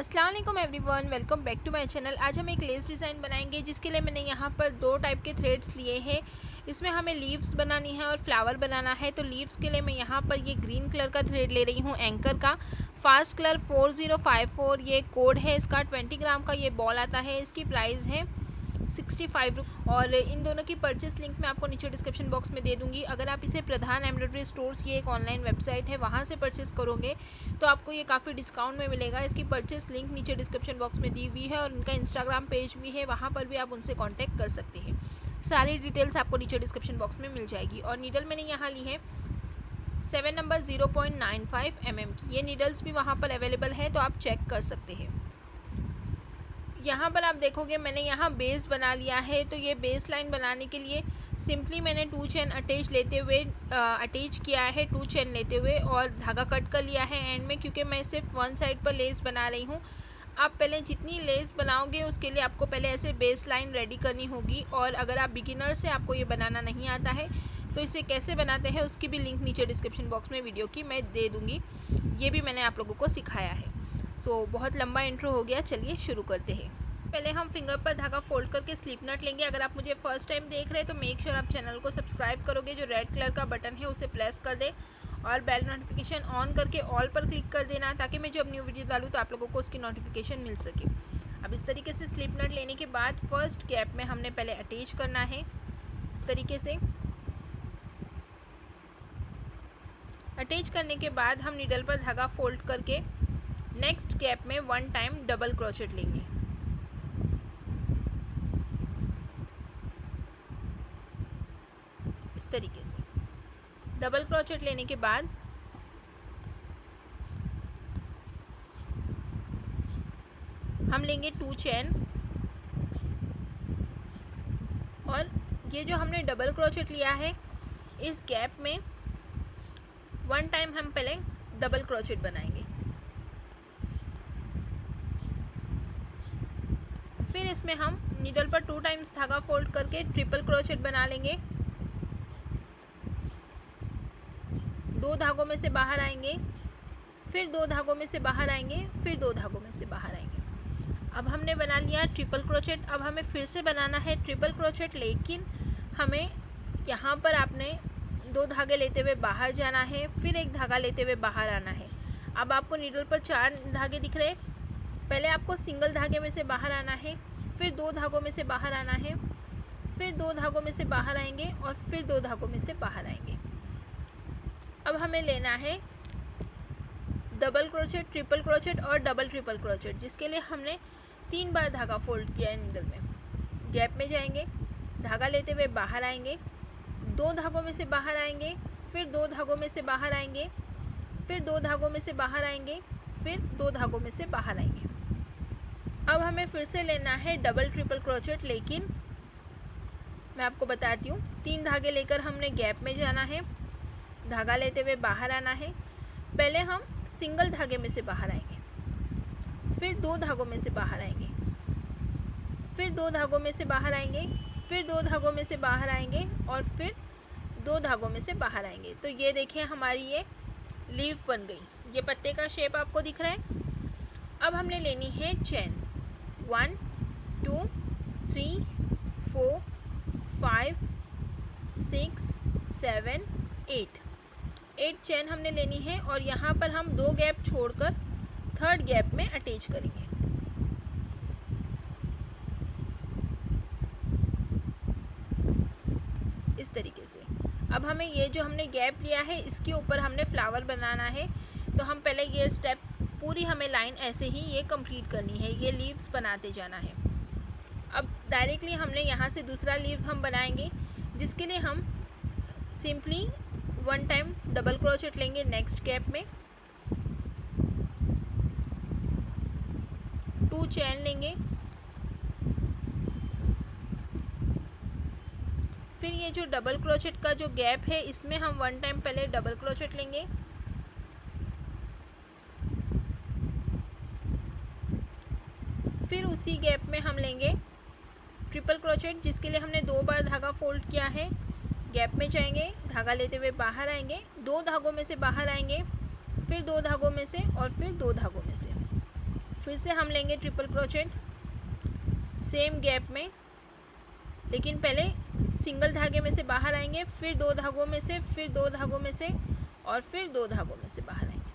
अस्सलाम वालेकुम everyone, welcome back to my channel. आज हम एक लेस डिज़ाइन बनाएंगे जिसके लिए मैंने यहाँ पर दो टाइप के थ्रेड्स लिए हैं। इसमें हमें लीव्स बनानी है और फ्लावर बनाना है। तो लीव्स के लिए मैं यहाँ पर ये ग्रीन कलर का थ्रेड ले रही हूँ एंकर का। फास्ट कलर 4054 ये कोड है इसका। 20 ग्राम का ये बॉल आता है। इसकी प्राइस है 65 और इन दोनों की परचेस लिंक मैं आपको नीचे डिस्क्रिप्शन बॉक्स में दे दूंगी। अगर आप इसे प्रधान एम्ब्रॉयडरी स्टोर्स, ये एक ऑनलाइन वेबसाइट है, वहाँ से परचेस करोगे तो आपको ये काफ़ी डिस्काउंट में मिलेगा। इसकी परचेस लिंक नीचे डिस्क्रिप्शन बॉक्स में दी हुई है और उनका इंस्टाग्राम पेज भी है, वहाँ पर भी आप उनसे कॉन्टैक्ट कर सकते हैं। सारी डिटेल्स आपको नीचे डिस्क्रिप्शन बॉक्स में मिल जाएगी। और नीडल मैंने यहाँ ली है 7 नंबर 0.95 mm की। ये नीडल्स भी वहाँ पर अवेलेबल है, तो आप चेक कर सकते हैं। यहाँ पर आप देखोगे मैंने यहाँ बेस बना लिया है। तो ये बेस लाइन बनाने के लिए सिंपली मैंने 2 चेन अटैच लेते हुए अटैच किया है, 2 चेन लेते हुए, और धागा कट कर लिया है एंड में, क्योंकि मैं सिर्फ वन साइड पर लेस बना रही हूँ। आप पहले जितनी लेस बनाओगे उसके लिए आपको पहले ऐसे बेस लाइन रेडी करनी होगी। और अगर आप बिगिनर से, आपको ये बनाना नहीं आता है, तो इसे कैसे बनाते हैं उसकी भी लिंक नीचे डिस्क्रिप्शन बॉक्स में वीडियो की मैं दे दूँगी। ये भी मैंने आप लोगों को सिखाया है। बहुत लंबा इंट्रो हो गया, चलिए शुरू करते हैं। पहले हम फिंगर पर धागा फोल्ड करके स्लिप नट लेंगे। अगर आप मुझे फर्स्ट टाइम देख रहे हैं तो मेक श्योर आप चैनल को सब्सक्राइब करोगे। जो रेड कलर का बटन है उसे प्रेस कर दे और बेल नोटिफिकेशन ऑन करके ऑल पर क्लिक कर देना, ताकि मैं जब न्यू वीडियो डालूँ तो आप लोगों को उसकी नोटिफिकेशन मिल सके। अब इस तरीके से स्लिप नट लेने के बाद फर्स्ट गैप में हमने पहले अटैच करना है। इस तरीके से अटैच करने के बाद हम नीडल पर धागा फोल्ड करके नेक्स्ट गैप में 1 टाइम डबल क्रोचेट लेंगे। इस तरीके से डबल क्रोचेट लेने के बाद हम लेंगे 2 चेन, और ये जो हमने डबल क्रोचेट लिया है इस गैप में 1 टाइम हम पहले डबल क्रोचेट बनाएंगे। फिर इसमें हम नीडल पर 2 टाइम्स धागा फोल्ड करके ट्रिपल क्रोचेट बना लेंगे। 2 धागों में से बाहर आएंगे, फिर 2 धागों में से बाहर आएंगे, फिर 2 धागों में से बाहर आएंगे। अब हमने बना लिया ट्रिपल क्रोचेट। अब हमें फिर से बनाना है ट्रिपल क्रोचेट, लेकिन हमें यहाँ पर आपने 2 धागे लेते हुए बाहर जाना है, फिर 1 धागा लेते हुए बाहर आना है। अब आपको नीडल पर 4 धागे दिख रहे हैं। पहले आपको सिंगल धागे में से बाहर आना है, फिर 2 धागों में से बाहर आना है, फिर 2 धागों में से बाहर आएंगे, और फिर 2 धागों में से बाहर आएंगे। अब हमें लेना है डबल क्रोचेट, ट्रिपल क्रोचेट और डबल ट्रिपल क्रोचेट, जिसके लिए हमने 3 बार धागा फोल्ड किया है नीडल में। गैप में जाएंगे, धागा लेते हुए बाहर आएंगे, 2 धागों में से बाहर आएंगे, फिर 2 धागों में से बाहर आएंगे, फिर 2 धागों में से बाहर आएंगे, फिर 2 धागों में से बाहर आएंगे। अब हमें फिर से लेना है डबल ट्रिपल क्रोचेट, लेकिन मैं आपको बताती हूँ। 3 धागे लेकर हमने गैप में जाना है, धागा लेते हुए बाहर आना है। पहले हम सिंगल धागे में से बाहर आएंगे, फिर 2 धागों में से बाहर आएंगे, फिर 2 धागों में से बाहर आएंगे, फिर 2 धागों में से बाहर आएंगे, और फिर 2 धागों में से बाहर आएंगे। तो ये देखें हमारी ये लीफ बन गई। ये पत्ते का शेप आपको दिख रहा है। अब हमने लेनी है चेन 1 2 3 4 5 6 7 8 चेन हमने लेनी है, और यहाँ पर हम 2 गैप छोड़कर 3rd गैप में अटैच करेंगे। इस तरीके से अब हमें ये जो हमने गैप लिया है इसके ऊपर हमने फ्लावर बनाना है। तो हम पहले ये स्टेप पूरी हमें लाइन ऐसे ही ये कंप्लीट करनी है, ये लीव्स बनाते जाना है। अब डायरेक्टली हमने यहाँ से दूसरा लीव हम बनाएंगे, जिसके लिए हम सिंपली 1 टाइम डबल क्रोचेट लेंगे नेक्स्ट गैप में, 2 चेन लेंगे, फिर ये जो डबल क्रोचेट का जो गैप है इसमें हम 1 टाइम पहले डबल क्रोचेट लेंगे, फिर उसी गैप में हम लेंगे ट्रिपल क्रोचेट, जिसके लिए हमने 2 बार धागा फोल्ड किया है। गैप में जाएंगे, धागा लेते हुए बाहर आएंगे, 2 धागों में से बाहर आएंगे, फिर 2 धागों में से, और फिर 2 धागों में से, फिर से हम लेंगे ट्रिपल क्रोचेट सेम गैप में, लेकिन पहले सिंगल धागे में से बाहर आएंगे, फिर 2 धागों में से, फिर 2 धागों में से और फिर 2 धागों में से बाहर आएंगे।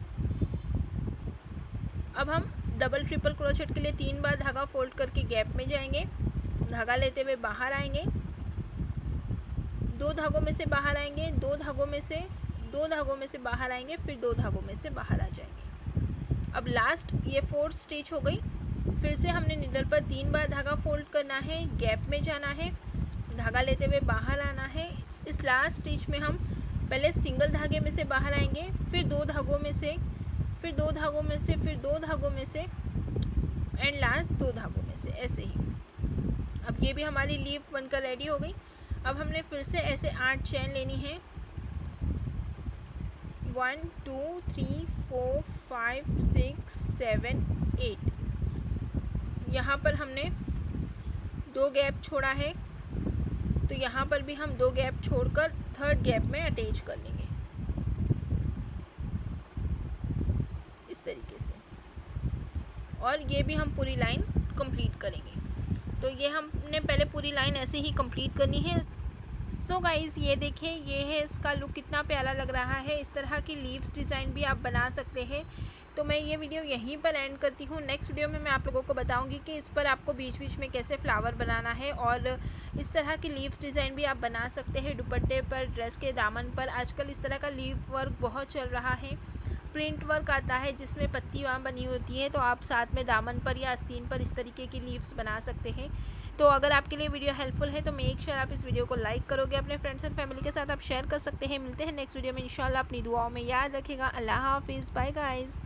अब हम डबल ट्रिपल क्रोचेट के लिए 3 बार धागा फोल्ड करके गैप में जाएंगे, धागा लेते हुए बाहर आएंगे, 2 धागों में से बाहर आएंगे, 2 धागों में से, 2 धागों में से बाहर आएंगे, फिर 2 धागों में से बाहर आ जाएंगे। अब लास्ट ये 4th स्टिच हो गई। फिर से हमने नीडल पर 3 बार धागा फोल्ड करना है, गैप में जाना है, धागा लेते हुए बाहर आना है। इस लास्ट स्टिच में हम पहले सिंगल धागे में से बाहर आएंगे, फिर 2 धागों में से, फिर 2 धागों में से, फिर 2 धागों में से एंड लास्ट 2 धागों में से, ऐसे ही। अब ये भी हमारी लीफ बनकर रेडी हो गई। अब हमने फिर से ऐसे 8 चेन लेनी है, 1 2 3 4 5 6 7 8। यहाँ पर हमने 2 गैप छोड़ा है, तो यहाँ पर भी हम 2 गैप छोड़कर 3rd गैप में अटैच कर लेंगे इस तरीके से, और ये भी हम पूरी लाइन कंप्लीट करेंगे। तो ये हमने पहले पूरी लाइन ऐसे ही कंप्लीट करनी है। सो गाइज़ ये देखें, ये है इसका लुक, कितना प्यारा लग रहा है। इस तरह की लीव्स डिज़ाइन भी आप बना सकते हैं। तो मैं ये वीडियो यहीं पर एंड करती हूँ। नेक्स्ट वीडियो में मैं आप लोगों को बताऊंगी कि इस पर आपको बीच बीच में कैसे फ्लावर बनाना है, और इस तरह की लीव्स डिज़ाइन भी आप बना सकते हैं दुपट्टे पर, ड्रेस के दामन पर। आजकल इस तरह का लीफ वर्क बहुत चल रहा है, प्रिंट वर्क आता है जिसमें पत्ती वहाँ बनी होती है, तो आप साथ में दामन पर या आस्तीन पर इस तरीके की लीव्स बना सकते हैं। तो अगर आपके लिए वीडियो हेल्पफुल है तो मेक श्योर आप इस वीडियो को लाइक करोगे, अपने फ्रेंड्स एंड फैमिली के साथ आप शेयर कर सकते हैं। मिलते हैं नेक्स्ट वीडियो में इंशाल्लाह। अपनी दुआओं में याद रखिएगा। अल्लाह हाफिज़, बाय गाइज़।